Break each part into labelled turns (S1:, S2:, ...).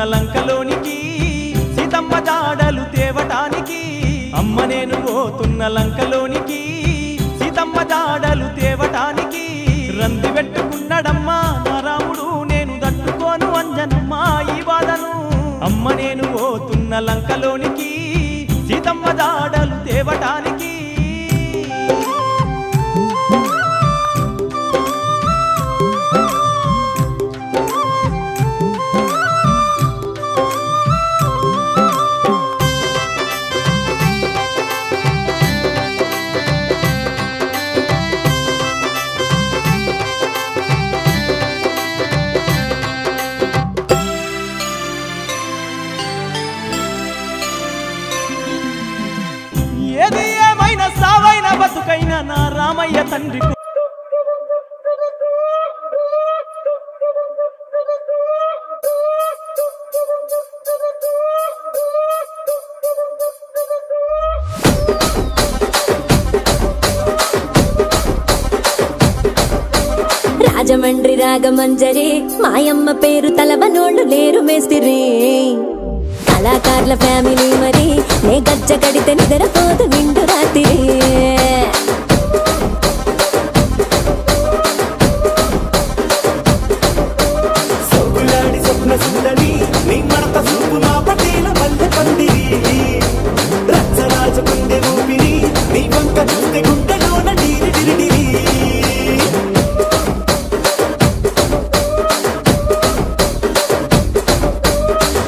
S1: లంకలోనికి సీతమ్మ జాడలు తేవటానికి అమ్మ నేను పోతున్న లంకలోనికి సీతమ్మ జాడలు తేవటానికి రంది పెట్టుకున్నాడమ్మా నా రాముడు నేను తట్టుకోను అంజనమ్మా ఈ బాధను అమ్మ నేను పోతున్న లంకలోనికి సీతమ్మ జాడలు తేవటానికి ఏది ఏమైనా సావైన బతుకైన నా రామయ్య తండ్రి
S2: రాజమండ్రి రాగమంజరి మాయమ్మ పేరు తలవనోళ్ళు లేరు మేస్తిరి కళాకారుల ఫ్యామిలీ మరి నే గజ్జ కడితే నిద్రపోదు నిండు రాత్రి
S3: స్వప్న సుందరి నీ మడత సూపు మా పటేల మల్లె పందిరి రచ్చరాజ గుండె ఊపిరి నీ వంక చూస్తే గుండెలోన డీరి డిరిడిరి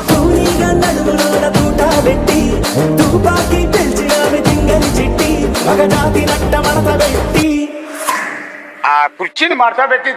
S3: పూరిగా నడుములోన తూట పెట్టి తుపాకి పెంచి ఆమె తింగని చిట్టి మగజాతి నట్ట మడత పెట్టి
S4: ఆ కుర్చీని మార్చబెట్టి